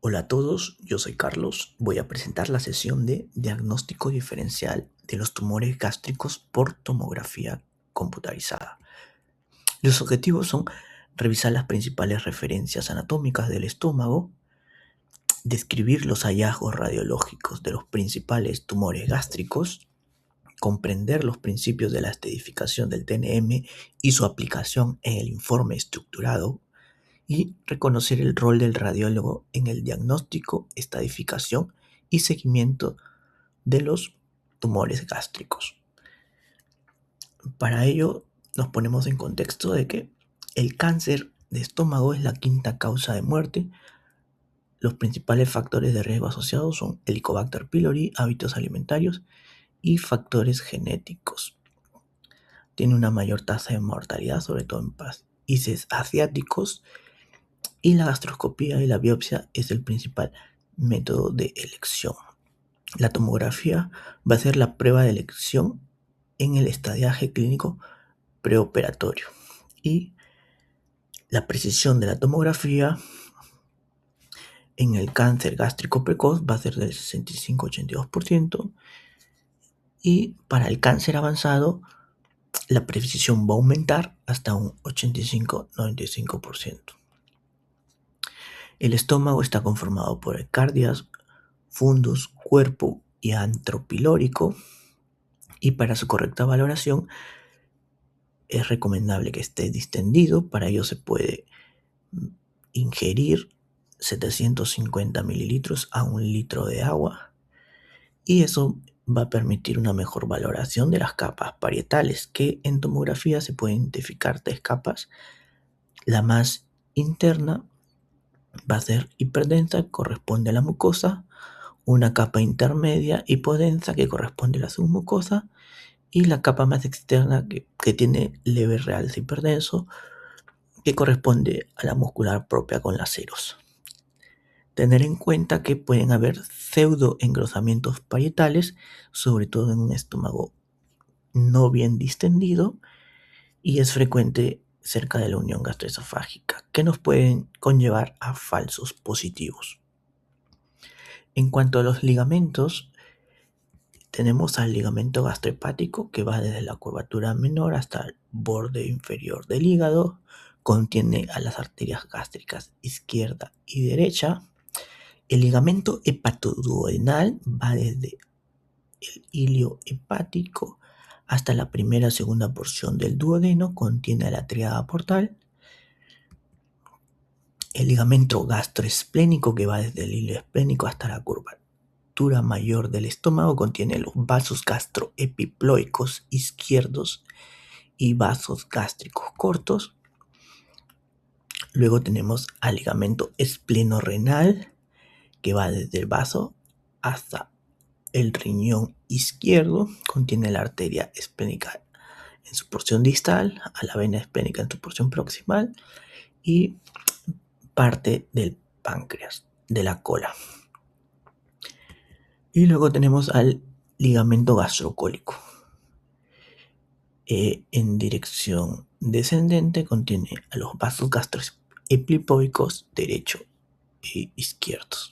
Hola a todos, yo soy Carlos. Voy a presentar la sesión de diagnóstico diferencial de los tumores gástricos por tomografía computarizada. Los objetivos son revisar las principales referencias anatómicas del estómago, describir los hallazgos radiológicos de los principales tumores gástricos, comprender los principios de la estadificación del TNM y su aplicación en el informe estructurado, y reconocer el rol del radiólogo en el diagnóstico, estadificación y seguimiento de los tumores gástricos. Para ello nos ponemos en contexto de que el cáncer de estómago es la quinta causa de muerte. Los principales factores de riesgo asociados son Helicobacter pylori, hábitos alimentarios y factores genéticos. Tiene una mayor tasa de mortalidad, sobre todo en países asiáticos, y la gastroscopía y la biopsia es el principal método de elección. La tomografía va a ser la prueba de elección en el estadiaje clínico preoperatorio, y la precisión de la tomografía en el cáncer gástrico precoz va a ser del 65-82%, y para el cáncer avanzado la precisión va a aumentar hasta un 85-95%. El estómago está conformado por ecardias, fundus, cuerpo y antro pilórico, y para su correcta valoración es recomendable que esté distendido. Para ello se puede ingerir 750 mililitros a 1 litro de agua, y eso va a permitir una mejor valoración de las capas parietales, que en tomografía se pueden identificar 3 capas. La más interna va a ser hiperdensa, que corresponde a la mucosa, una capa intermedia hipodensa que corresponde a la submucosa, y la capa más externa que tiene leve realce hiperdenso, que corresponde a la muscular propia con laceros. Tener en cuenta que pueden haber pseudoengrosamientos parietales, sobre todo en un estómago no bien distendido, y es frecuente cerca de la unión gastroesofágica, que nos pueden conllevar a falsos positivos. En cuanto a los ligamentos, tenemos al ligamento gastrohepático, que va desde la curvatura menor hasta el borde inferior del hígado. Contiene a las arterias gástricas izquierda y derecha. El ligamento hepatoduodenal va desde el ilio hepático hasta la primera segunda porción del duodeno. Contiene a la tríada portal. El ligamento gastroesplénico, que va desde el ilio esplénico hasta la curvatura mayor del estómago, contiene los vasos gastroepiploicos izquierdos y vasos gástricos cortos. Luego tenemos al ligamento esplenorrenal, que va desde el vaso hasta el riñón izquierdo. Contiene la arteria esplénica en su porción distal, a la vena esplénica en su porción proximal, y parte del páncreas, de la cola. Y luego tenemos al ligamento gastrocólico. En dirección descendente contiene a los vasos gastroepiploicos derecho e izquierdos.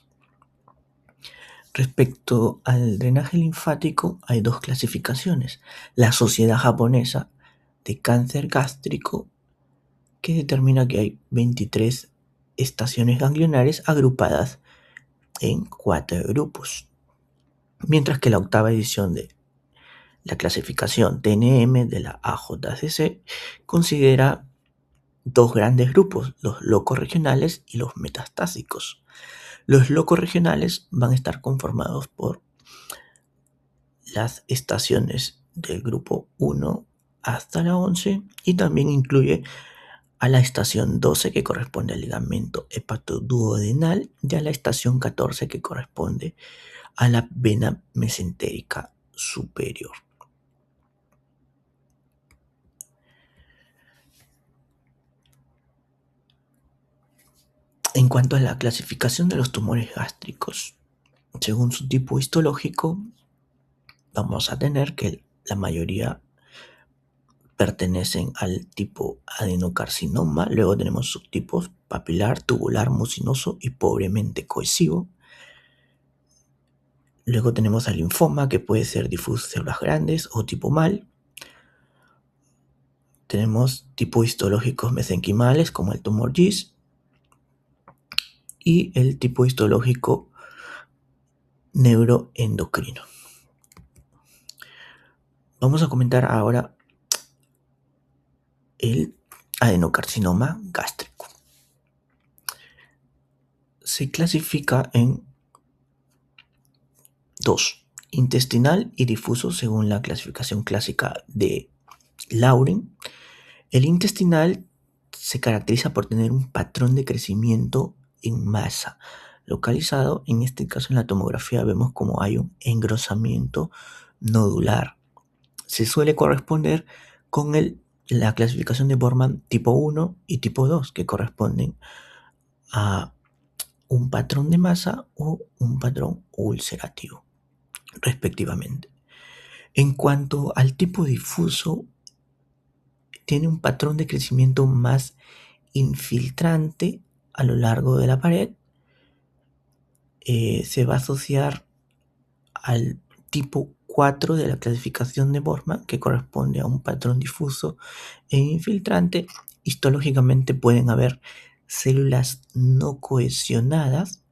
Respecto al drenaje linfático, hay 2 clasificaciones. La Sociedad Japonesa de Cáncer Gástrico, que determina que hay 23 estaciones ganglionares agrupadas en 4 grupos. Mientras que la 8ª edición de la clasificación TNM de la AJCC considera 2 grandes grupos, los locorregionales y los metastásicos. Los locorregionales van a estar conformados por las estaciones del grupo 1 hasta la 11, y también incluye a la estación 12, que corresponde al ligamento hepatoduodenal, y a la estación 14, que corresponde a la vena mesentérica superior. En cuanto a la clasificación de los tumores gástricos, según su tipo histológico, vamos a tener que la mayoría pertenecen al tipo adenocarcinoma. Luego tenemos subtipos papilar, tubular, mucinoso y pobremente cohesivo. Luego tenemos al linfoma, que puede ser difuso de células grandes o tipo mal. Tenemos tipos histológicos mesenquimales como el tumor GIS y el tipo histológico neuroendocrino. Vamos a comentar ahora el adenocarcinoma gástrico. Se clasifica en dos: intestinal y difuso según la clasificación clásica de Lauren. El intestinal se caracteriza por tener un patrón de crecimiento en masa localizado. En este caso, en la tomografía vemos como hay un engrosamiento nodular. Se suele corresponder con la clasificación de Borman tipo 1 y tipo 2, que corresponden a un patrón de masa o un patrón ulcerativo, respectivamente. En cuanto al tipo difuso, tiene un patrón de crecimiento más infiltrante a lo largo de la pared. Se va a asociar al tipo 4 de la clasificación de Borman, que corresponde a un patrón difuso e infiltrante. Histológicamente pueden haber células no cohesionadas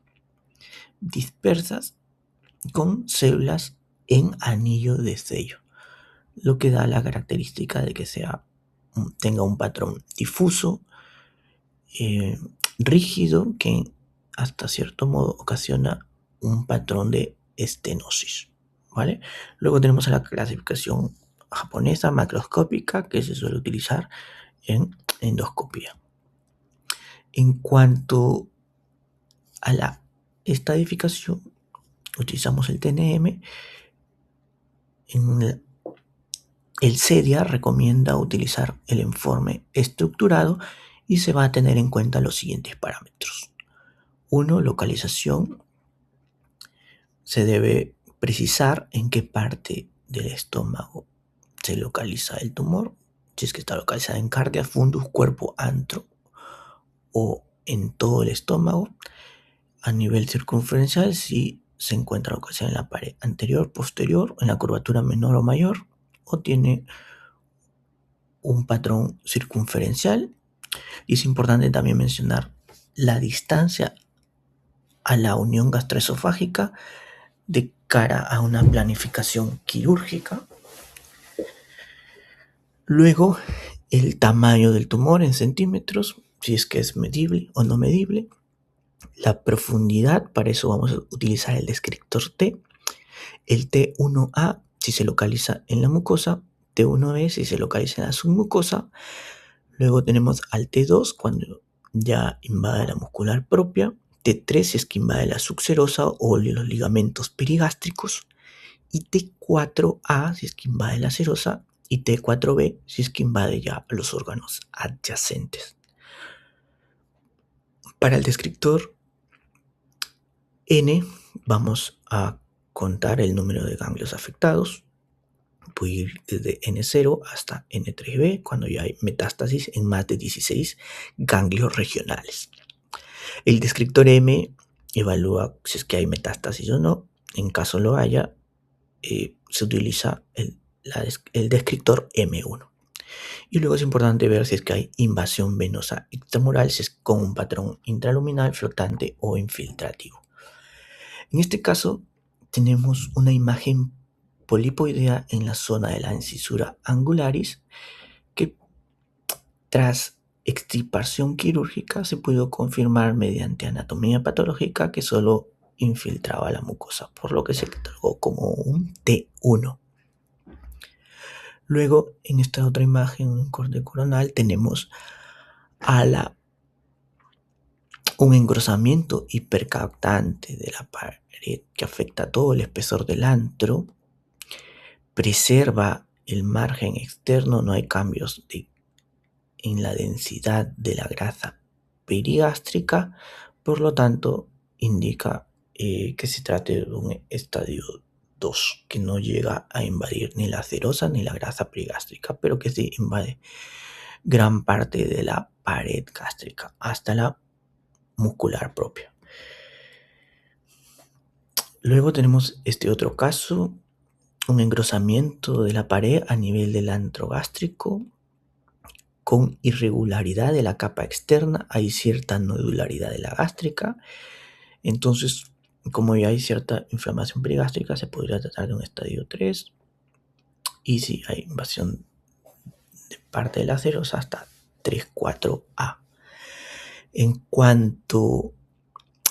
dispersas con células en anillo de sello, lo que da la característica de que tenga un patrón difuso, rígido, que hasta cierto modo ocasiona un patrón de estenosis, ¿vale? Luego tenemos a la clasificación japonesa macroscópica, que se suele utilizar en endoscopía. En cuanto a la estadificación, utilizamos el TNM. El CEDIA recomienda utilizar el informe estructurado y se va a tener en cuenta los siguientes parámetros. 1. Localización. Se debe precisar en qué parte del estómago se localiza el tumor, si es que está localizada en cardia, fundus, cuerpo, antro o en todo el estómago. A nivel circunferencial, si se encuentra localizada en la pared anterior, posterior, en la curvatura menor o mayor, o tiene un patrón circunferencial. Y es importante también mencionar la distancia a la unión gastroesofágica de cara a una planificación quirúrgica. Luego, el tamaño del tumor en centímetros, si es que es medible o no medible. La profundidad, para eso vamos a utilizar el descriptor T. El T1A si se localiza en la mucosa, T1B si se localiza en la submucosa. Luego tenemos al T2 cuando ya invade la muscular propia, T3 si es que invade la subserosa o los ligamentos perigástricos, y T4A si es que invade la serosa, y T4B si es que invade ya los órganos adyacentes. Para el descriptor N vamos a contar el número de ganglios afectados. Puede ir desde N0 hasta N3B cuando ya hay metástasis en más de 16 ganglios regionales. El descriptor M evalúa si es que hay metástasis o no. En caso lo haya, se utiliza el descriptor M1. Y luego es importante ver si es que hay invasión venosa extramural, si es con un patrón intraluminal, flotante o infiltrativo. En este caso, tenemos una imagen polipoidea en la zona de la incisura angularis que tras extirpación quirúrgica se pudo confirmar mediante anatomía patológica que solo infiltraba la mucosa, por lo que se catalogó como un T1. Luego, en esta otra imagen, un corte coronal, tenemos un engrosamiento hipercaptante de la pared que afecta todo el espesor del antro, preserva el margen externo, no hay cambios en la densidad de la grasa perigástrica, por lo tanto indica que se trata de un estadio 2, que no llega a invadir ni la serosa ni la grasa perigástrica, pero que sí invade gran parte de la pared gástrica hasta la muscular propia. Luego tenemos este otro caso, un engrosamiento de la pared a nivel del antro gástrico con irregularidad de la capa externa. Hay cierta nodularidad de la gástrica. Entonces, como ya hay cierta inflamación perigástrica, se podría tratar de un estadio 3. Y si hay invasión de parte de las ceros, hasta 3-4A. En cuanto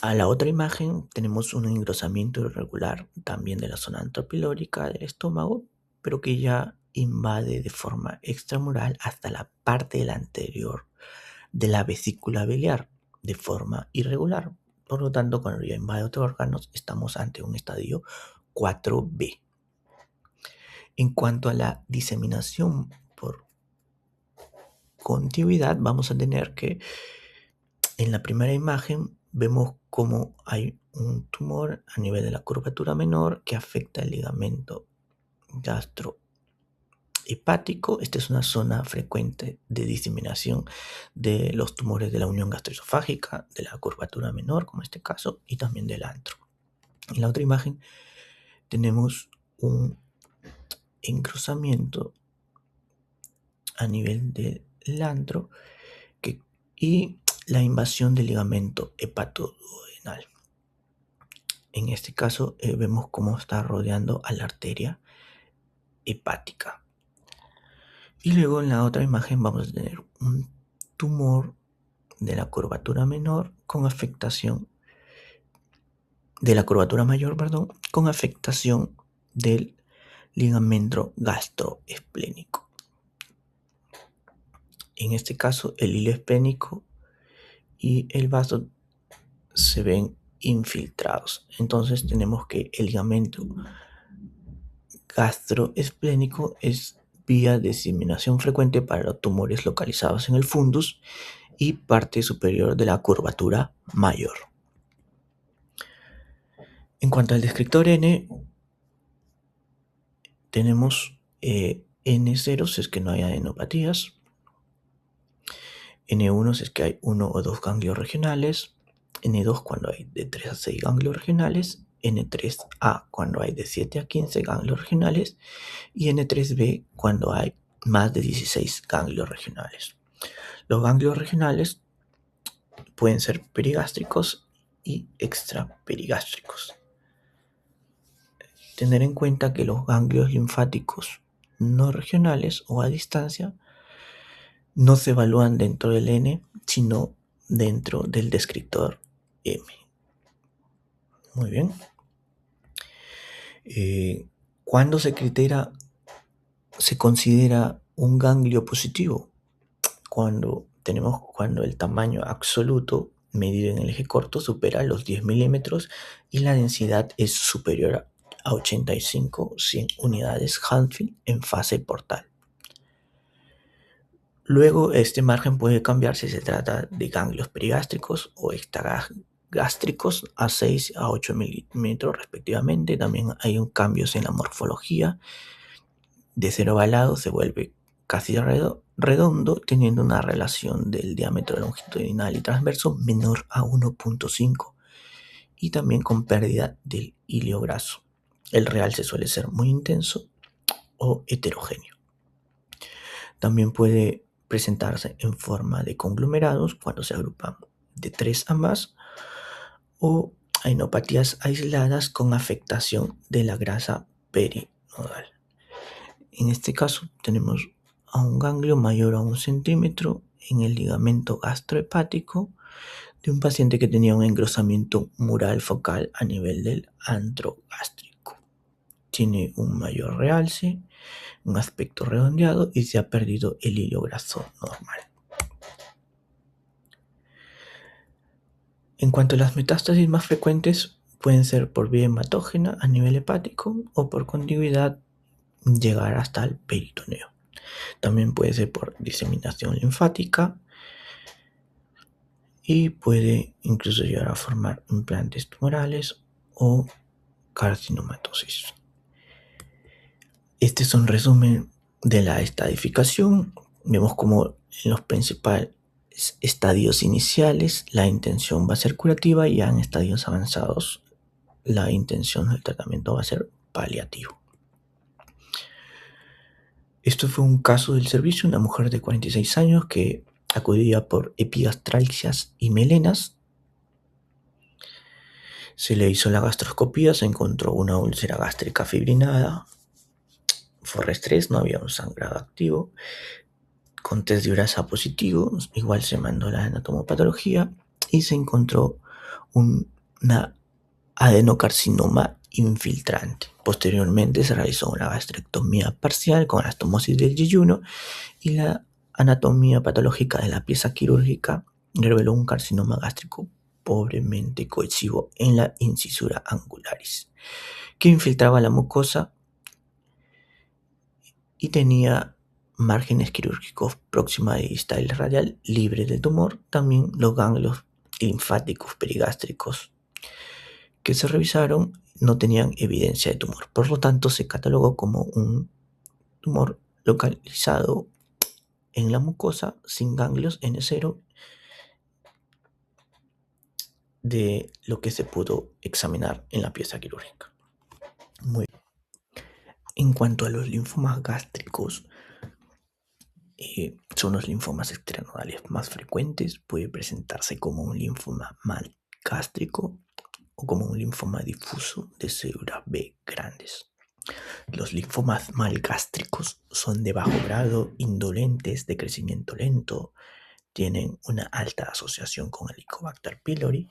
a la otra imagen, tenemos un engrosamiento irregular también de la zona antropilórica del estómago, pero que ya invade de forma extramural hasta la parte del anterior de la vesícula biliar de forma irregular. Por lo tanto, cuando ya invade otros órganos, estamos ante un estadio 4B. En cuanto a la diseminación por contigüidad, vamos a tener que en la primera imagen vemos cómo hay un tumor a nivel de la curvatura menor que afecta el ligamento gastrohepático. Esta es una zona frecuente de diseminación de los tumores de la unión gastroesofágica, de la curvatura menor, como en este caso, y también del antro. En la otra imagen tenemos un engrosamiento a nivel del antro y la invasión del ligamento hepatoduodenal. En este caso vemos cómo está rodeando a la arteria hepática. Y luego en la otra imagen vamos a tener un tumor de la curvatura menor con afectación de la curvatura mayor, con afectación del ligamento gastroesplénico. En este caso, el hilo esplénico y el vaso se ven infiltrados. Entonces tenemos que el ligamento gastroesplénico es vía de diseminación frecuente para los tumores localizados en el fundus y parte superior de la curvatura mayor. En cuanto al descriptor N, tenemos N0 si es que no hay adenopatías, N1 si es que hay 1 o 2 ganglios regionales, N2 cuando hay de 3 a 6 ganglios regionales, N3A cuando hay de 7 a 15 ganglios regionales y N3B cuando hay más de 16 ganglios regionales. Los ganglios regionales pueden ser perigástricos y extraperigástricos. Tener en cuenta que los ganglios linfáticos no regionales o a distancia no se evalúan dentro del N, sino dentro del descriptor M. Muy bien. ¿Cuándo se considera un ganglio positivo? Cuando el tamaño absoluto medido en el eje corto supera los 10 milímetros y la densidad es superior a 85-100 unidades Hadfield en fase portal. Luego, este margen puede cambiar si se trata de ganglios perigástricos o extragástricos a 6 a 8 milímetros respectivamente. También hay cambios en la morfología. De cero ovalado se vuelve casi redondo, teniendo una relación del diámetro longitudinal y transverso menor a 1.5 y también con pérdida del hilio graso. El realce suele ser muy intenso o heterogéneo. También puede presentarse en forma de conglomerados cuando se agrupan de 3 a más o ainopatías aisladas con afectación de la grasa perinodal. En este caso tenemos a un ganglio mayor a 1 centímetro en el ligamento gastrohepático de un paciente que tenía un engrosamiento mural focal a nivel del antro gástrico. Tiene un mayor realce, un aspecto redondeado y se ha perdido el hilo graso normal. En cuanto a las metástasis más frecuentes, pueden ser por vía hematógena a nivel hepático o por contigüidad llegar hasta el peritoneo. También puede ser por diseminación linfática y puede incluso llegar a formar implantes tumorales o carcinomatosis. Este es un resumen de la estadificación. Vemos como en los principales estadios iniciales, la intención va a ser curativa, y ya en estadios avanzados, la intención del tratamiento va a ser paliativo. Esto fue un caso del servicio, una mujer de 46 años que acudía por epigastralgias y melenas. Se le hizo la gastroscopía, se encontró una úlcera gástrica fibrinada, forrestrés, no había un sangrado activo, con test de urasa positivo, igual se mandó la anatomopatología y se encontró una adenocarcinoma infiltrante. Posteriormente se realizó una gastrectomía parcial con anastomosis del yeyuno, y la anatomía patológica de la pieza quirúrgica reveló un carcinoma gástrico pobremente cohesivo en la incisura angularis, que infiltraba la mucosa y tenía márgenes quirúrgicos próxima y distal y radial libres de tumor. También los ganglios linfáticos perigástricos que se revisaron no tenían evidencia de tumor. Por lo tanto, se catalogó como un tumor localizado en la mucosa sin ganglios N0 de lo que se pudo examinar en la pieza quirúrgica. Muy bien. En cuanto a los linfomas gástricos, son los linfomas extranodales más frecuentes. Puede presentarse como un linfoma mal gástrico o como un linfoma difuso de células B grandes. Los linfomas mal gástricos son de bajo grado, indolentes, de crecimiento lento, tienen una alta asociación con el Helicobacter pylori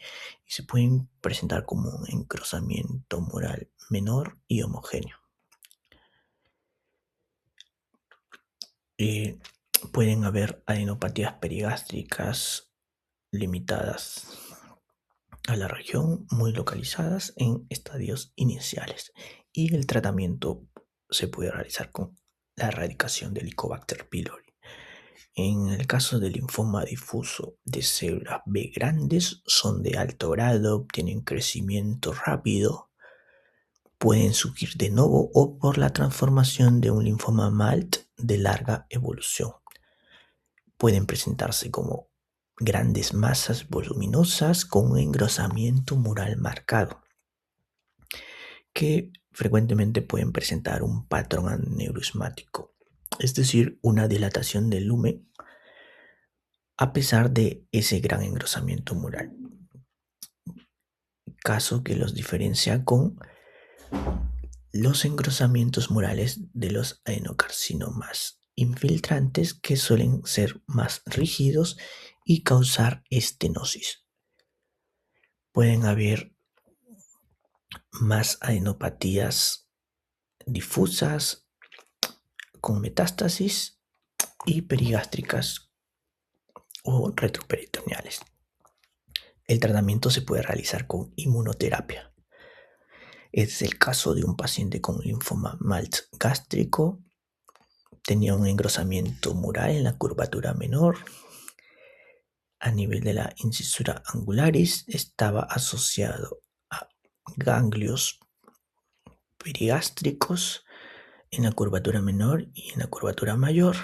y se pueden presentar como un engrosamiento mural menor y homogéneo. Pueden haber adenopatías perigástricas limitadas a la región, muy localizadas en estadios iniciales, y el tratamiento se puede realizar con la erradicación del Helicobacter pylori. En el caso del linfoma difuso de células B grandes, son de alto grado, tienen crecimiento rápido, pueden surgir de nuevo o por la transformación de un linfoma MALT de larga evolución. Pueden presentarse como grandes masas voluminosas con un engrosamiento mural marcado, que frecuentemente pueden presentar un patrón aneurismático, es decir, una dilatación del lumen a pesar de ese gran engrosamiento mural, caso que los diferencia con los engrosamientos murales de los adenocarcinomas infiltrantes, que suelen ser más rígidos y causar estenosis. Pueden haber más adenopatías difusas con metástasis y perigástricas o retroperitoneales. El tratamiento se puede realizar con inmunoterapia. Es el caso de un paciente con linfoma MALT gástrico. Tenía un engrosamiento mural en la curvatura menor a nivel de la incisura angularis. Estaba asociado a ganglios perigástricos en la curvatura menor y en la curvatura mayor,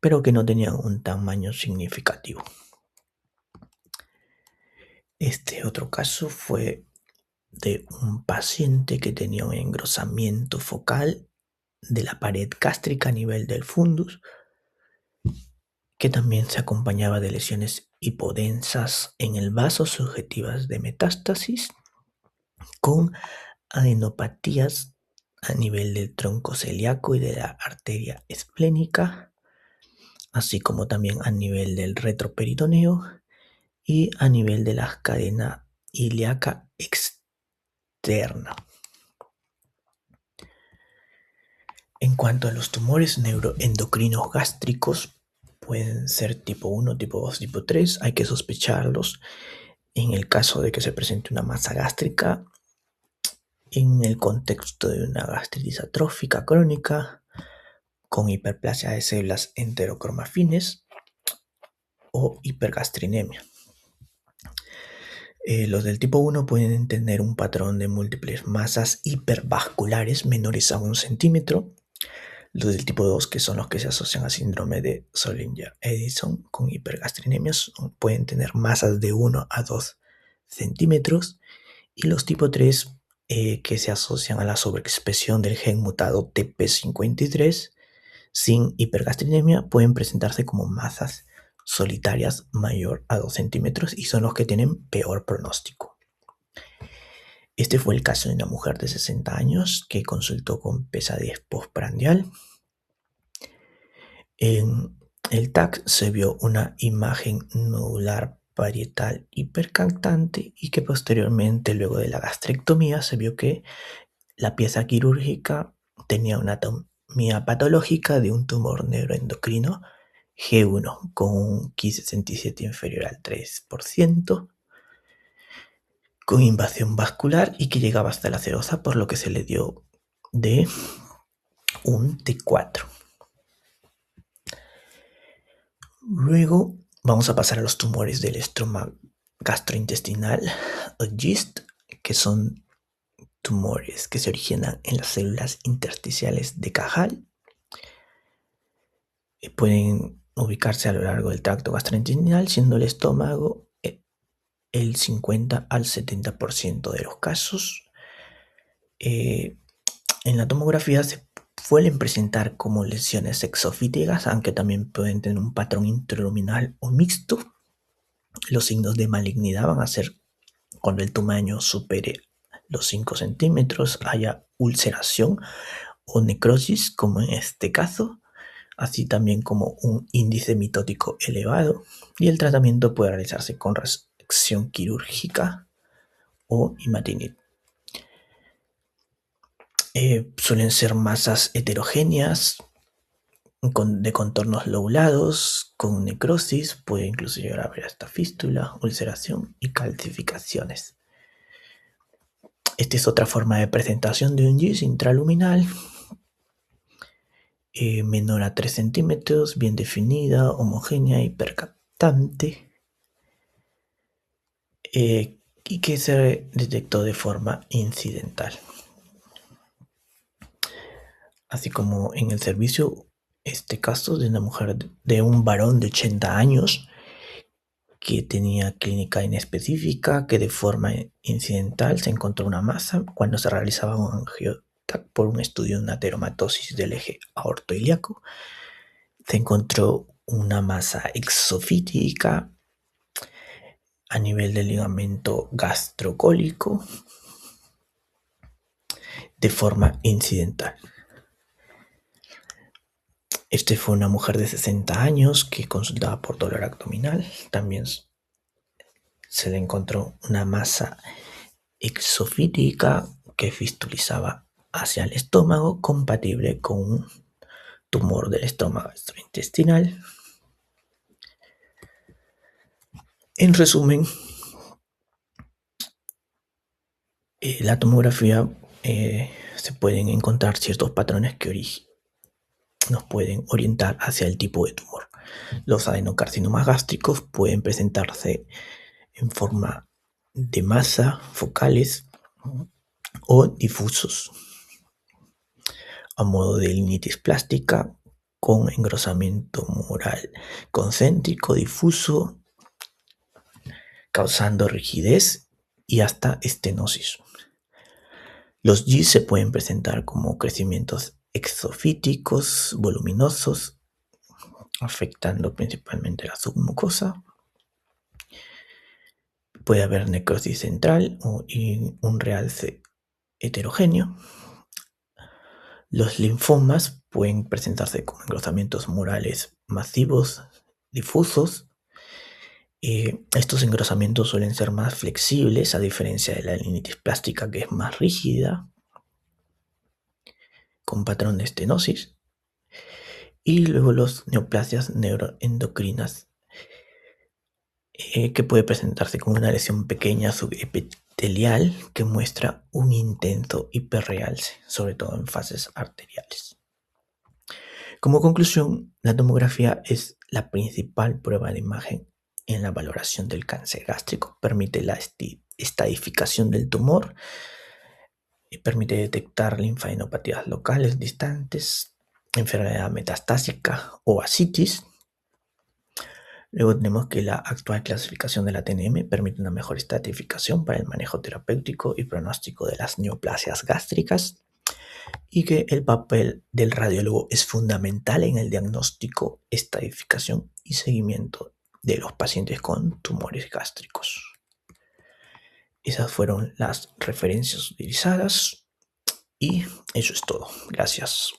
pero que no tenían un tamaño significativo. Este otro caso fue de un paciente que tenía un engrosamiento focal de la pared gástrica a nivel del fundus, que también se acompañaba de lesiones hipodensas en el vaso subjetivas de metástasis, con adenopatías a nivel del tronco celíaco y de la arteria esplénica, así como también a nivel del retroperitoneo y a nivel de la cadena ilíaca externa. En cuanto a los tumores neuroendocrinos gástricos, pueden ser tipo 1, tipo 2, tipo 3. Hay que sospecharlos en el caso de que se presente una masa gástrica en el contexto de una gastritis atrófica crónica con hiperplasia de células enterocromafines o hipergastrinemia. Los del tipo 1 pueden tener un patrón de múltiples masas hipervasculares menores a 1 centímetro. Los del tipo 2, que son los que se asocian a síndrome de Zollinger-Ellison con hipergastrinemia, pueden tener masas de 1 a 2 centímetros. Y los tipo 3, que se asocian a la sobreexpresión del gen mutado TP53 sin hipergastrinemia, pueden presentarse como masas solitarias mayor a 2 centímetros y son los que tienen peor pronóstico. Este fue el caso de una mujer de 60 años que consultó con pesadez postprandial. En el TAC se vio una imagen nodular parietal hipercantante y que posteriormente, luego de la gastrectomía, se vio que la pieza quirúrgica tenía una anatomía patológica de un tumor neuroendocrino G1 con un Ki67 inferior al 3%, con invasión vascular y que llegaba hasta la serosa, por lo que se le dio de un T4. Luego vamos a pasar a los tumores del estroma gastrointestinal o GIST, que son tumores que se originan en las células intersticiales de Cajal. Pueden ubicarse a lo largo del tracto gastrointestinal, siendo el estómago el 50 al 70% de los casos. En la tomografía se suelen presentar como lesiones exofíticas, aunque también pueden tener un patrón intraluminal o mixto. Los signos de malignidad van a ser cuando el tamaño supere los 5 centímetros, haya ulceración o necrosis, como en este caso, así también como un índice mitótico elevado, y el tratamiento puede realizarse con resección quirúrgica o imatinib. Suelen ser masas heterogéneas, de contornos lobulados, con necrosis, puede incluso llegar a haber hasta fístula, ulceración y calcificaciones. Esta es otra forma de presentación de un GIST intraluminal, menor a 3 centímetros, bien definida, homogénea, hipercaptante, y que se detectó de forma incidental. Así como en el servicio, este caso de una mujer, de un varón de 80 años, que tenía clínica inespecífica, que de forma incidental se encontró una masa cuando se realizaba un angioTAC por un estudio de una ateromatosis del eje aortoilíaco. Se encontró una masa exofítica a nivel del ligamento gastrocólico de forma incidental. Este fue una mujer de 60 años que consultaba por dolor abdominal. También se le encontró una masa exofítica que fistulizaba hacia el estómago, compatible con un tumor del estómago gastrointestinal. En resumen, la tomografía se pueden encontrar ciertos patrones que nos pueden orientar hacia el tipo de tumor. Los adenocarcinomas gástricos pueden presentarse en forma de masa, focales o difusos, a modo de linitis plástica, con engrosamiento mural concéntrico difuso, causando rigidez y hasta estenosis. Los GIST se pueden presentar como crecimientos exofíticos voluminosos, afectando principalmente la submucosa. Puede haber necrosis central y un realce heterogéneo. Los linfomas pueden presentarse como engrosamientos murales masivos, difusos. Estos engrosamientos suelen ser más flexibles, a diferencia de la linitis plástica, que es más rígida, con patrón de estenosis. Y luego los neoplasias neuroendocrinas, que puede presentarse como una lesión pequeña subepitelial que muestra un intenso hiperrealce, sobre todo en fases arteriales. Como conclusión, la tomografía es la principal prueba de imagen en la valoración del cáncer gástrico. Permite la estadificación del tumor y permite detectar linfadenopatías locales distantes, enfermedad metastásica o ascitis. Luego tenemos que la actual clasificación de la TNM permite una mejor estratificación para el manejo terapéutico y pronóstico de las neoplasias gástricas, y que el papel del radiólogo es fundamental en el diagnóstico, estadificación y seguimiento de los pacientes con tumores gástricos. Esas fueron las referencias utilizadas y eso es todo. Gracias.